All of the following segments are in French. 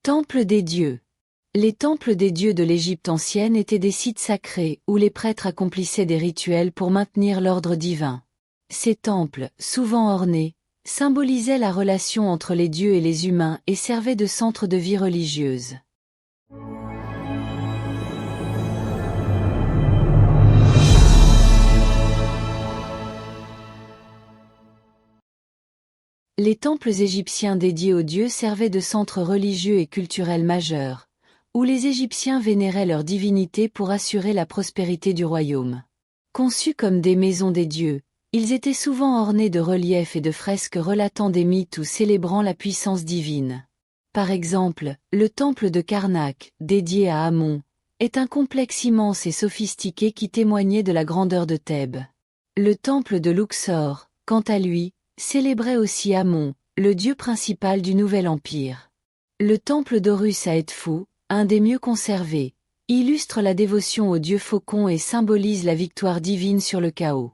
Temple des dieux. Les temples des dieux de l'Égypte ancienne étaient des sites sacrés où les prêtres accomplissaient des rituels pour maintenir l'ordre divin. Ces temples, souvent ornés, symbolisaient la relation entre les dieux et les humains et servaient de centre de vie religieuse. Les temples égyptiens dédiés aux dieux servaient de centre religieux et culturel majeur, où les Égyptiens vénéraient leurs divinités pour assurer la prospérité du royaume. Conçus comme des maisons des dieux, ils étaient souvent ornés de reliefs et de fresques relatant des mythes ou célébrant la puissance divine. Par exemple, le temple de Karnak, dédié à Amon, est un complexe immense et sophistiqué qui témoignait de la grandeur de Thèbes. Le temple de Luxor, quant à lui, célébrait aussi Amon, le dieu principal du Nouvel Empire. Le temple d'Horus à Edfou, un des mieux conservés, illustre la dévotion au dieu faucon et symbolise la victoire divine sur le chaos.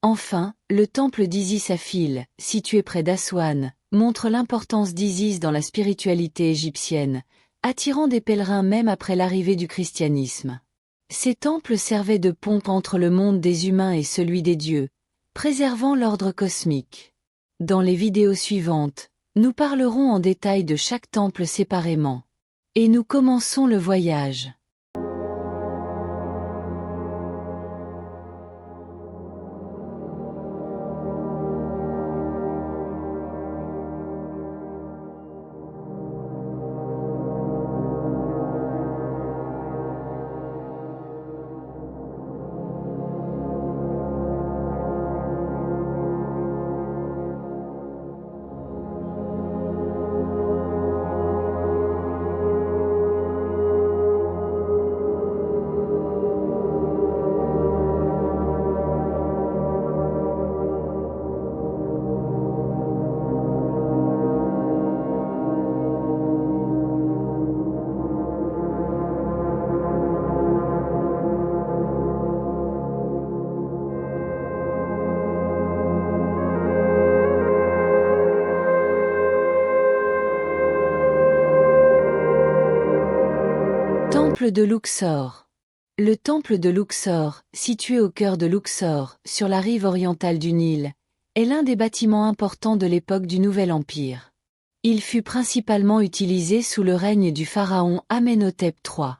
Enfin, le temple d'Isis à Phil, situé près d'Aswan, montre l'importance d'Isis dans la spiritualité égyptienne, attirant des pèlerins même après l'arrivée du christianisme. Ces temples servaient de pont entre le monde des humains et celui des dieux, préservant l'ordre cosmique. Dans les vidéos suivantes, nous parlerons en détail de chaque temple séparément. Et nous commençons le voyage. Temple de Luxor. Le temple de Luxor, situé au cœur de Luxor, sur la rive orientale du Nil, est l'un des bâtiments importants de l'époque du Nouvel Empire. Il fut principalement utilisé sous le règne du pharaon Amenhotep III.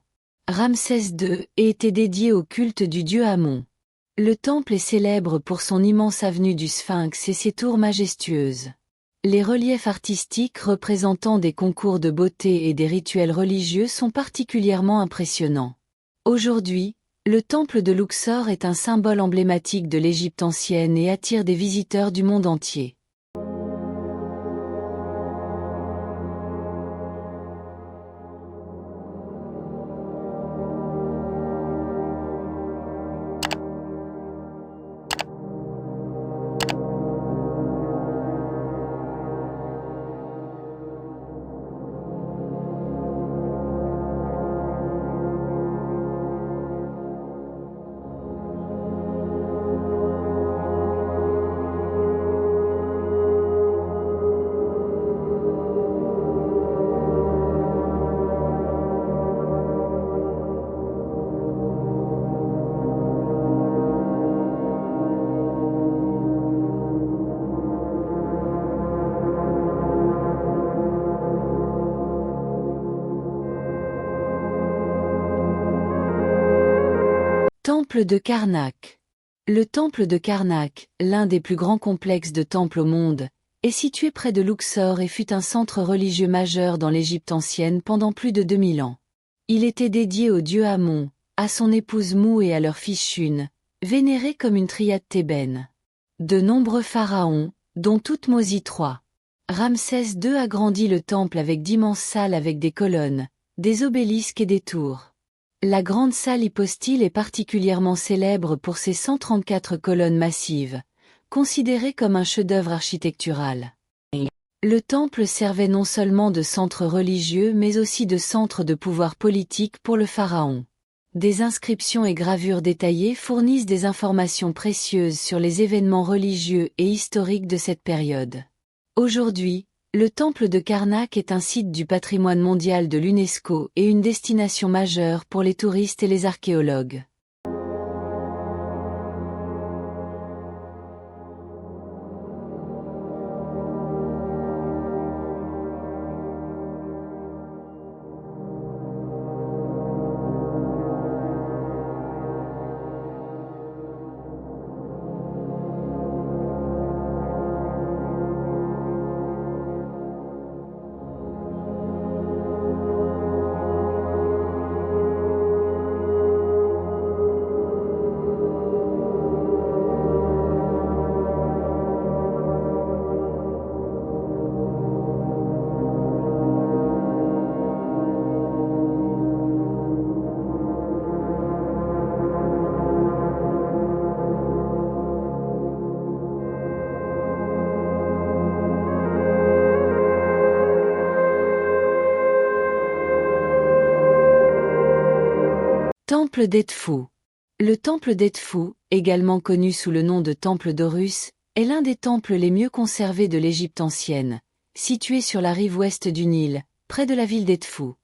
Ramsès II et était dédié au culte du dieu Amon. Le temple est célèbre pour son immense avenue du Sphinx et ses tours majestueuses. Les reliefs artistiques représentant des concours de beauté et des rituels religieux sont particulièrement impressionnants. Aujourd'hui, le temple de Luxor est un symbole emblématique de l'Égypte ancienne et attire des visiteurs du monde entier. Temple de Karnak. Le temple de Karnak, l'un des plus grands complexes de temples au monde, est situé près de Luxor et fut un centre religieux majeur dans l'Égypte ancienne pendant plus de 2000 ans. Il était dédié au dieu Amon, à son épouse Mou et à leur fils Shun, vénéré comme une triade thébaine. De nombreux pharaons, dont Thoutmôsis III. Ramsès II agrandit le temple avec d'immenses salles avec des colonnes, des obélisques et des tours. La grande salle hypostyle est particulièrement célèbre pour ses 134 colonnes massives, considérées comme un chef-d'œuvre architectural. Le temple servait non seulement de centre religieux mais aussi de centre de pouvoir politique pour le pharaon. Des inscriptions et gravures détaillées fournissent des informations précieuses sur les événements religieux et historiques de cette période. Aujourd'hui, Le temple de Karnak est un site du patrimoine mondial de l'UNESCO et une destination majeure pour les touristes et les archéologues. Temple d'Edfu. Le temple d'Edfu, également connu sous le nom de temple d'Horus, est l'un des temples les mieux conservés de l'Égypte ancienne, situé sur la rive ouest du Nil, près de la ville d'Edfu.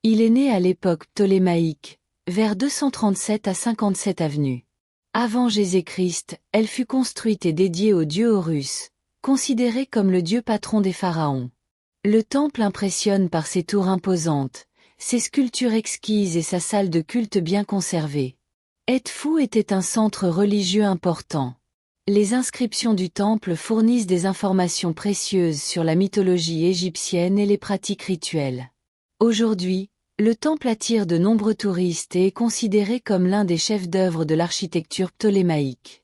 Il est né à l'époque ptolémaïque, vers 237 à 57 avenue. Avant Jésus-Christ, elle fut construite et dédiée au dieu Horus, considéré comme le dieu patron des pharaons. Le temple impressionne par ses tours imposantes, ses sculptures exquises et sa salle de culte bien conservée. Edfu était un centre religieux important. Les inscriptions du temple fournissent des informations précieuses sur la mythologie égyptienne et les pratiques rituelles. Aujourd'hui, le temple attire de nombreux touristes et est considéré comme l'un des chefs-d'œuvre de l'architecture ptolémaïque.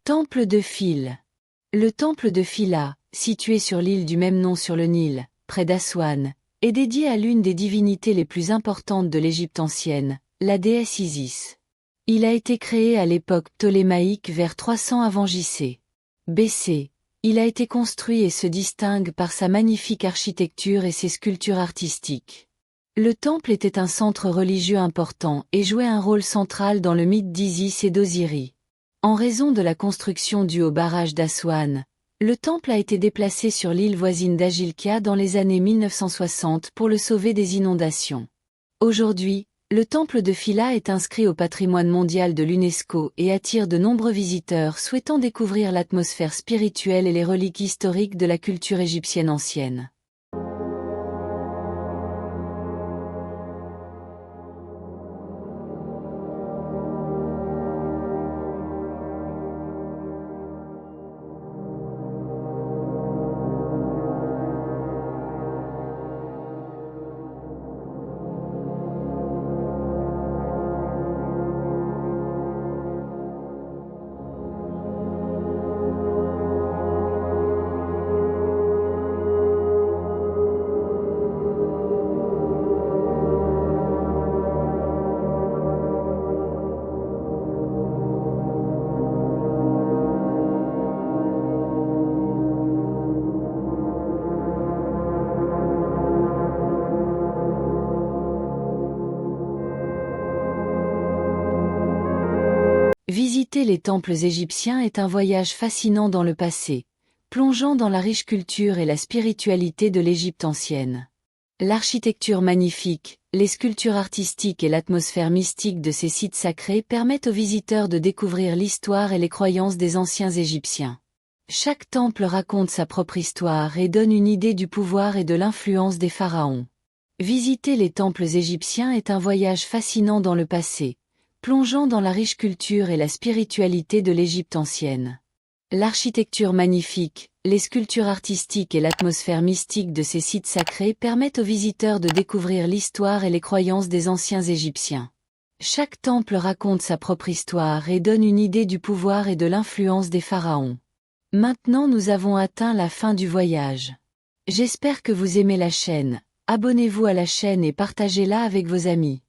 Temple de Phil. Le temple de Phila, situé sur l'île du même nom sur le Nil, près d'Aswan, est dédié à l'une des divinités les plus importantes de l'Égypte ancienne, la déesse Isis. Il a été créé à l'époque ptolémaïque vers 300 avant J.C. B.C. Il a été construit et se distingue par sa magnifique architecture et ses sculptures artistiques. Le temple était un centre religieux important et jouait un rôle central dans le mythe d'Isis et d'Osiris. En raison de la construction due au barrage d'Aswan, le temple a été déplacé sur l'île voisine d'Agilkia dans les années 1960 pour le sauver des inondations. Aujourd'hui, le temple de Phila est inscrit au patrimoine mondial de l'UNESCO et attire de nombreux visiteurs souhaitant découvrir l'atmosphère spirituelle et les reliques historiques de la culture égyptienne ancienne. Visiter les temples égyptiens est un voyage fascinant dans le passé, plongeant dans la riche culture et la spiritualité de l'Égypte ancienne. L'architecture magnifique, les sculptures artistiques et l'atmosphère mystique de ces sites sacrés permettent aux visiteurs de découvrir l'histoire et les croyances des anciens Égyptiens. Chaque temple raconte sa propre histoire et donne une idée du pouvoir et de l'influence des pharaons. Visiter les temples égyptiens est un voyage fascinant dans le passé, plongeant dans la riche culture et la spiritualité de l'Égypte ancienne. L'architecture magnifique, les sculptures artistiques et l'atmosphère mystique de ces sites sacrés permettent aux visiteurs de découvrir l'histoire et les croyances des anciens Égyptiens. Chaque temple raconte sa propre histoire et donne une idée du pouvoir et de l'influence des pharaons. Maintenant nous avons atteint la fin du voyage. J'espère que vous aimez la chaîne. Abonnez-vous à la chaîne et partagez-la avec vos amis.